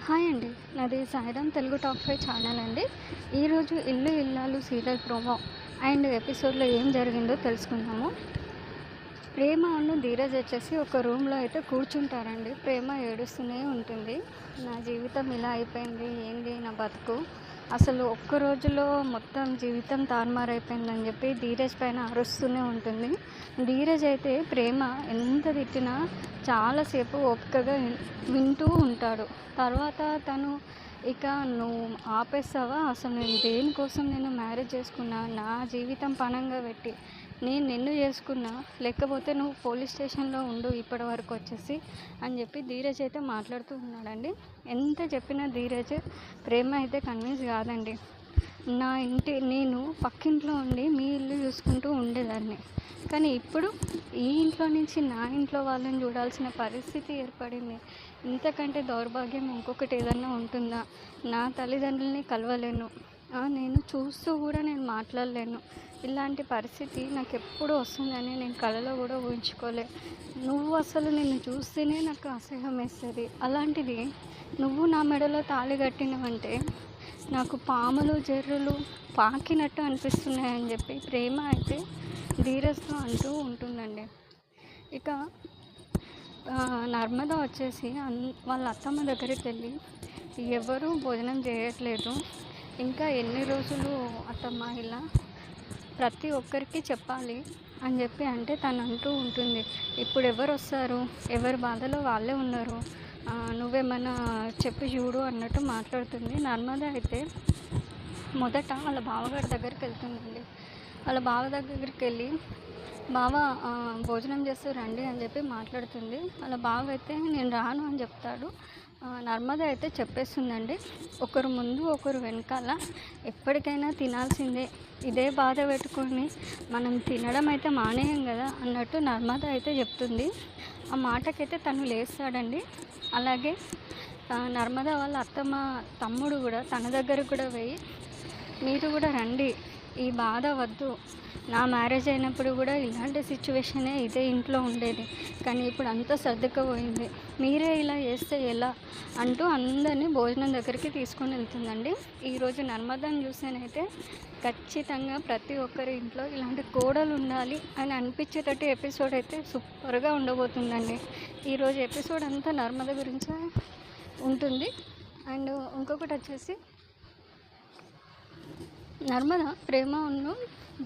Hi అండి. నాది Sairam Telugu top 5 channel అండి. ఈరోజు ఇల్లు ఇల్లాలు సీరియల్ ప్రోమో అండ్ ఎపిసోడ్‌లో ఏం జరిగిందో తెలుసుకుందాము. ప్రేమను ధీరజ్ వచ్చేసి ఒక రూమ్‌లో అయితే కూర్చుంటారండి. ప్రేమ ఏడుస్తూనే ఉంటుంది. నా జీవితం ఇలా అయిపోయింది. ఏంది నా బతుకు. అసలు ఒక్క రోజులో మొత్తం జీవితం తారుమారైపోయిందని చెప్పి ధీరజ్ పైన అరుస్తూనే ఉంటుంది. ధీరజ్ అయితే ప్రేమ ఎంత తిట్టినా చాలాసేపు ఓపికగా వింటూ ఉంటాడు. తర్వాత తను ఇక నువ్వు ఆపేస్తావా, అసలు నేను దేనికోసం నేను మ్యారేజ్ చేసుకున్నా, నా జీవితం పణంగా పెట్టి నేను నిన్ను చేసుకున్నా, లేకపోతే నువ్వు పోలీస్ స్టేషన్లో ఉండు ఇప్పటి వరకు వచ్చేసి అని చెప్పి ధీరజ్ అయితే మాట్లాడుతూ ఉన్నాడండి. ఎంత చెప్పినా ధీరజ్ ప్రేమ అయితే కన్విన్స్ కాదండి. నేను పక్కింట్లో ఉండి మీ ఇల్లు చూసుకుంటూ ఉండేదాన్ని, కానీ ఇప్పుడు ఈ ఇంట్లో నుంచి నా ఇంట్లో వాళ్ళని చూడాల్సిన పరిస్థితి ఏర్పడింది. ఇంతకంటే దౌర్భాగ్యం ఇంకొకటి ఏదన్నా ఉంటుందా? నా తల్లిదండ్రులని కలవలేను, నేను చూస్తూ కూడా నేను మాట్లాడలేను. ఇలాంటి పరిస్థితి నాకు ఎప్పుడు వస్తుందని నేను కలలో కూడా ఊహించుకోలే. నువ్వు అసలు నిన్ను చూస్తేనే నాకు అసహ్యం వేస్తుంది. అలాంటిది నువ్వు నా మెడలో తాళి కట్టినవంటే నాకు పాములు జర్రులు పాకినట్టు అనిపిస్తున్నాయని చెప్పి ప్రేమ అయితే ధీరజ్తో అంటూ ఉంటుందండి. ఇక నర్మద వచ్చేసి వాళ్ళ అత్తమ్మ దగ్గరికి వెళ్ళి ఎవరూ భోజనం చేయట్లేదు, ఇంకా ఎన్ని రోజులు అత్తమ్మ ఇలా ప్రతి ఒక్కరికి చెప్పాలి అని చెప్పి అంటే తను అంటూ ఉంటుంది, ఇప్పుడు ఎవరు వస్తారు, ఎవరి బాధలో వాళ్ళే ఉన్నారు, నువ్వేమన్నా చెప్పి చూడు అన్నట్టు మాట్లాడుతుంది. నర్మద అయితే మొదట వాళ్ళ బావగారి దగ్గరికి వెళ్తుందండి. వాళ్ళ బావ దగ్గరికి వెళ్ళి బావ భోజనం చేస్తూ రండి అని చెప్పి మాట్లాడుతుంది. వాళ్ళ బావ అయితే నేను రాను అని చెప్తాడు. నర్మద అయితే చెప్పేస్తుందండి, ఒకరు ముందు ఒకరు వెనకాల ఎప్పటికైనా తినాల్సిందే, ఇదే బాధ పెట్టుకొని మనం తినడం అయితే మానేయం కదా అన్నట్టు నర్మద అయితే చెప్తుంది. ఆ మాటకైతే తను లేస్తాడండి. అలాగే నర్మద వాళ్ళ అత్తమ్మ తమ్ముడు కూడా తన దగ్గరకు కూడా పోయి మీరు కూడా రండి, ఈ బాధ వద్దు, నా మ్యారేజ్ అయినప్పుడు కూడా ఇలాంటి సిచ్యువేషనే ఇదే ఇంట్లో ఉండేది, కానీ ఇప్పుడు అంతా సర్దుకుపోయింది, మీరే ఇలా చేస్తే ఎలా అంటూ అందరినీ భోజనం దగ్గరికి తీసుకొని వెళ్తుందండి. ఈరోజు నర్మదాని చూస్తేనైతే ఖచ్చితంగా ప్రతి ఒక్కరి ఇంట్లో ఇలాంటి కోడలు ఉండాలి అని అనిపించేటట్టు ఎపిసోడ్ అయితే సూపర్గా ఉండబోతుందండి. ఈరోజు ఎపిసోడ్ అంతా నర్మద గురించే ఉంటుంది. అండ్ ఇంకొకటి వచ్చేసి నర్మద ప్రేమను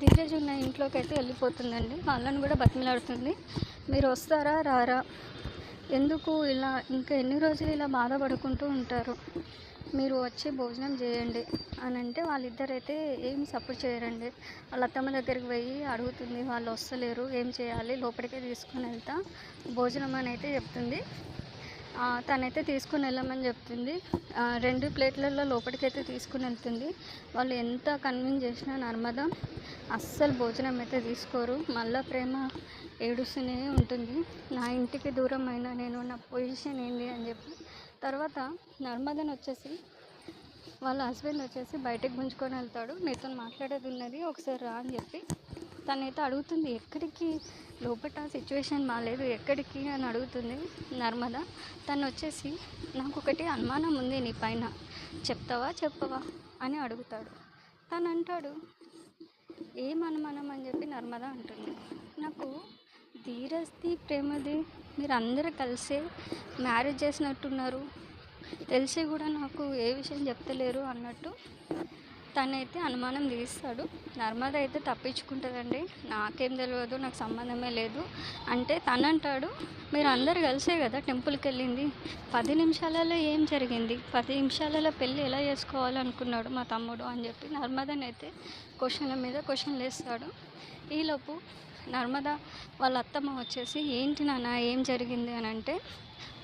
ధీరజ్ ఉన్న ఇంట్లోకి అయితే వెళ్ళిపోతుందండి. వాళ్ళని కూడా బతిమిలాడుతుంది, మీరు వస్తారా రారా, ఎందుకు ఇలా ఇంకా ఎన్ని రోజులు ఇలా బాధపడుకుంటూ ఉంటారు, మీరు వచ్చి భోజనం చేయండి అని అంటే వాళ్ళిద్దరైతే ఏం సపోర్ట్ చేయరండి. వాళ్ళ అత్తమ్మ దగ్గరికి పోయి అడుగుతుంది, వాళ్ళు వస్తలేరు ఏం చేయాలి, లోపలికే తీసుకొని వెళ్తా భోజనం అని అయితే చెప్తుంది. తనైతే తీసుకుని వెళ్ళమని చెప్తుంది. 2 ప్లేట్లలో లోపలికైతే తీసుకుని వెళ్తుంది. వాళ్ళు ఎంత కన్విన్స్ చేసినా నర్మద అస్సలు భోజనం అయితే తీసుకోరు. మళ్ళీ ప్రేమ ఏడుస్తూనే ఉంటుంది, నా ఇంటికి దూరం అయినా నేను నా పొజిషన్ ఏంటి అని చెప్పి. తర్వాత నర్మదని వచ్చేసి వాళ్ళ హస్బెండ్ వచ్చేసి బయటకు గుంజుకొని వెళ్తాడు, నీతో మాట్లాడేది ఉన్నది ఒకసారి రా అని చెప్పి. తనైతే అడుగుతుంది, ఎక్కడికి, లోపల సిచ్యువేషన్ బాగాలేదు ఎక్కడికి అని అడుగుతుంది నర్మద. తను వచ్చేసి నాకు ఒకటి అనుమానం ఉంది నీ పైన, చెప్తావా చెప్పవా అని అడుగుతాడు. తను అంటాడు, ఏం అనుమానం అని చెప్పి నర్మద అంటుంది, నాకు ధీరజ్ది ప్రేమది మీరు అందరూ కలిసే మ్యారేజ్ చేసినట్టున్నారు, తెలిసి కూడా నాకు ఏ విషయం చెప్తలేరు అన్నట్టు తనైతే అనుమానం తీస్తాడు. నర్మద అయితే తప్పించుకుంటుందండి, నాకేం తెలియదు, నాకు సంబంధమే లేదు అంటే తను అంటాడు, మీరు అందరు కలిసే కదా టెంపుల్కి వెళ్ళింది, 10 నిమిషాలలో ఏం జరిగింది, 10 నిమిషాలలో పెళ్ళి ఎలా చేసుకోవాలనుకున్నాడు మా తమ్ముడు అని చెప్పి నర్మదని అయితే క్వశ్చన్ల మీద క్వశ్చన్లు వేస్తాడు. ఈలోపు నర్మద వాళ్ళ అత్తమ్మ వచ్చేసి ఏంటి నాన్న ఏం జరిగింది అని అంటే,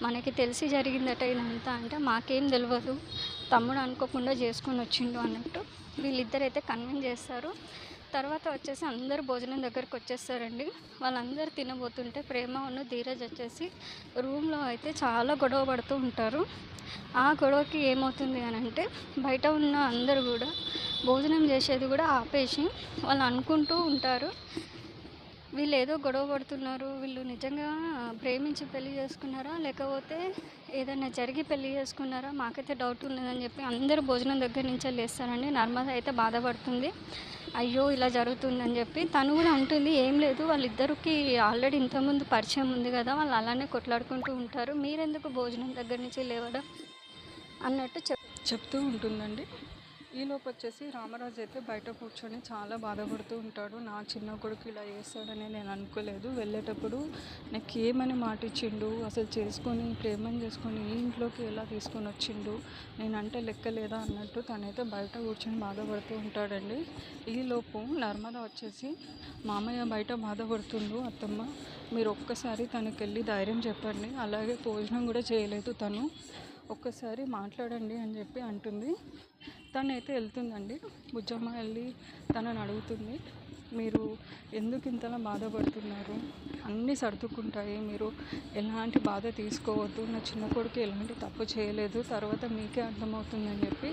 మనకి తెలిసి జరిగిందట ఇదంతా అంటే, మాకేం తెలియదు, తమ్ముడు అనుకోకుండా చేసుకొని వచ్చిండు అన్నట్టు వీళ్ళిద్దరైతే కన్విన్స్ చేస్తారు. తర్వాత వచ్చేసి అందరూ భోజనం దగ్గరకు వచ్చేస్తారండి. వాళ్ళందరూ తినబోతుంటే ప్రేమను ధీరజ్ వచ్చేసి రూమ్లో అయితే చాలా గొడవ పడుతూ ఉంటారు. ఆ గొడవకి ఏమవుతుంది అని అంటే, బయట ఉన్న అందరూ కూడా భోజనం చేసేది కూడా ఆపేసి వాళ్ళు అనుకుంటూ ఉంటారు, వీళ్ళు ఏదో గొడవ పడుతున్నారు, వీళ్ళు నిజంగా ప్రేమించి పెళ్లి చేసుకున్నారా లేకపోతే ఏదైనా జరిగి పెళ్లి చేసుకున్నారా, మాకైతే డౌట్ ఉన్నదని చెప్పి అందరూ భోజనం దగ్గర నుంచే లేస్తారండి. నర్మద అయితే బాధపడుతుంది, అయ్యో ఇలా జరుగుతుందని చెప్పి. తను కూడా అంటుంది, ఏం లేదు వాళ్ళిద్దరికి ఆల్రెడీ ఇంతకుముందు పరిచయం ఉంది కదా, వాళ్ళు అలానే కొట్లాడుకుంటూ ఉంటారు, మీరెందుకు భోజనం దగ్గర నుంచి లేవడం అన్నట్టు చెప్తూ ఉంటుందండి. ఈలోపు వచ్చేసి రామరాజు అయితే బయట కూర్చొని చాలా బాధపడుతూ ఉంటాడు. నా చిన్న కొడుకు ఇలా చేస్తాడని నేను అనుకోలేదు, వెళ్ళేటప్పుడు నాకు ఏమని మాట ఇచ్చిండు, అసలు ప్రేమని చేసుకొని ఈ ఇంట్లోకి ఎలా తీసుకొని వచ్చిండు, నేనంటే లెక్క లేదా అన్నట్టు తనైతే బయట కూర్చొని బాధపడుతూ ఉంటాడండి. ఈలోపు నర్మద వచ్చేసి, మామయ్య బయట బాధపడుతుండు అత్తమ్మ, మీరు ఒక్కసారి తనకి వెళ్ళి ధైర్యం చెప్పండి, అలాగే భోజనం కూడా చేయలేదు తను, ఒక్కసారి మాట్లాడండి అని చెప్పి అంటుంది. తనైతే వెళ్తుందండి. బుజ్జమ్మ వెళ్ళి తనని అడుగుతుంది, మీరు ఎందుకు ఇంతలా బాధపడుతున్నారు, అన్నీ సర్దుకుంటాయి, మీరు ఎలాంటి బాధ తీసుకోవద్దు, నా చిన్న కొడుకు ఎలాంటి తప్పు చేయలేదు, తర్వాత మీకే అర్థమవుతుందని చెప్పి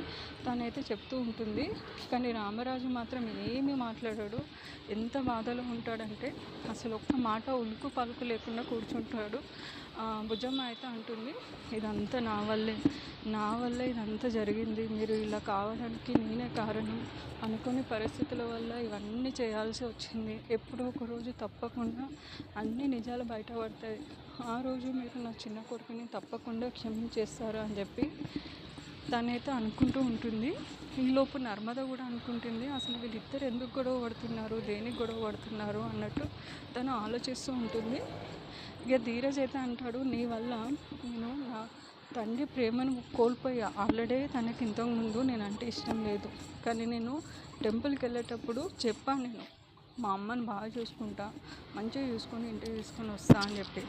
తనైతే చెప్తూ ఉంటుంది. కానీ రామరాజు మాత్రం ఏమీ మాట్లాడాడు. ఎంత బాధలో ఉంటాడంటే అసలు ఒక్క మాట ఉలుకు పలుకు లేకుండా కూర్చుంటాడు. బుజ్జమ్మ అయితే అంటుంది, ఇదంతా నా వల్లే ఇదంతా జరిగింది, మీరు ఇలా కావడానికి నేనే కారణం, అనుకోని పరిస్థితుల వల్ల ఇవన్నీ చేయాల్సి వచ్చింది, ఎప్పుడో ఒక రోజు తప్పకుండా అన్ని నిజాలు బయటపడతాయి, ఆ రోజు మీరు నా చిన్న కొడుకుని తప్పకుండా క్షమించేస్తారు అని చెప్పి తనైతే అనుకుంటూ ఉంటుంది. ఈలోపు నర్మద కూడా అనుకుంటుంది, అసలు వీళ్ళిద్దరు ఎందుకు గొడవ పడుతున్నారు, దేనికి గొడవ పడుతున్నారు అన్నట్టు తను ఆలోచిస్తూ ఉంటుంది. ఇక ధీరజ్ అయితే అంటాడు, నీ వల్ల నేను నా తండ్రి ప్రేమను కోల్పోయా, ఆల్రెడీ తనకి ఇంతకుముందు నేనంటే ఇష్టం లేదు, కానీ నేను టెంపుల్కి వెళ్ళేటప్పుడు చెప్పాను, నేను మా అమ్మని బాగా చూసుకుంటా, మంచిగా చూసుకొని ఇంటికి తీసుకొని వస్తా అని చెప్పి,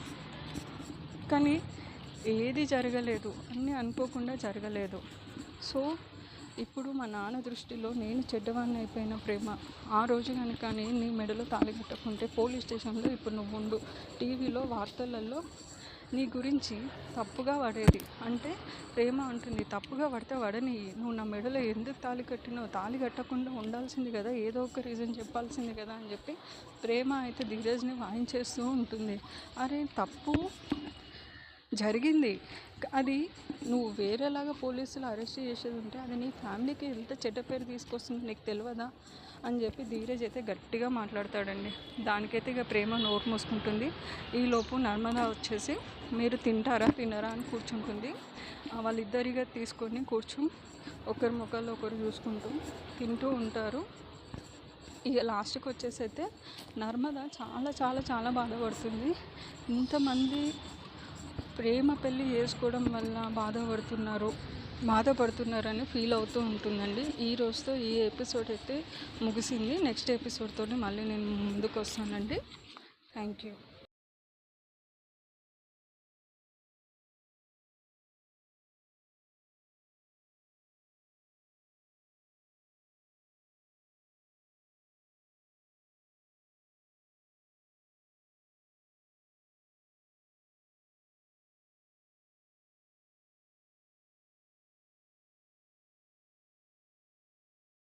కానీ ఏది జరగలేదు, అన్నీ అనుకోకుండా జరగలేదు. సో ఇప్పుడు మా నాన్న దృష్టిలో నేను చెడ్డవాడిని అయిపోయిన ప్రేమ, ఆ రోజు కనుక నేను నీ మెడలో తాళి కట్టకుంటే పోలీస్ స్టేషన్లో ఇప్పుడు నువ్వు ఉండు, టీవీలో వార్తలలో నీ గురించి తప్పుగా పడేది, అంటే ప్రేమ అంటుంది, తప్పుగా పడితే పడని, నువ్వు నా మెడలో ఎందుకు తాళి కట్టినావు, తాళి కట్టకుండా ఉండాల్సింది కదా, ఏదో ఒక రీజన్ చెప్పాల్సింది కదా అని చెప్పి ప్రేమ అయితే ధీరజ్ని వాయించేస్తూ ఉంటుంది. అరే తప్పు జరిగింది, అది నువ్వు వేరేలాగా పోలీసులు అరెస్ట్ చేసేది ఉంటే అది నీ ఫ్యామిలీకి ఎంత చెడ్డ పేరు తీసుకొస్తుంది నీకు తెలియదా అని చెప్పి ధీరజ్ అయితే గట్టిగా మాట్లాడతాడండి. దానికైతే ఇక ప్రేమ నోరు మూసుకుంటుంది. ఈలోపు నర్మద వచ్చేసి, మీరు తినరా అని కూర్చుంటుంది. వాళ్ళిద్దరిగా తీసుకొని కూర్చొని ఒకరి ముఖాల్లో ఒకరు చూసుకుంటూ తింటూ ఉంటారు. ఇక లాస్ట్కి వచ్చేసి అయితే నర్మద చాలా చాలా చాలా బాధపడుతుంది. ఇంతమంది ప్రేమ పెళ్ళి చేసుకోవడం వల్ల బాధపడుతున్నారని ఫీల్ అవుతూ ఉంటుందండి. ఈ రోజుతో ఈ ఎపిసోడ్ అయితే ముగిసింది. నెక్స్ట్ ఎపిసోడ్తో మళ్ళీ నేను ముందుకు వస్తానండి. Thank you.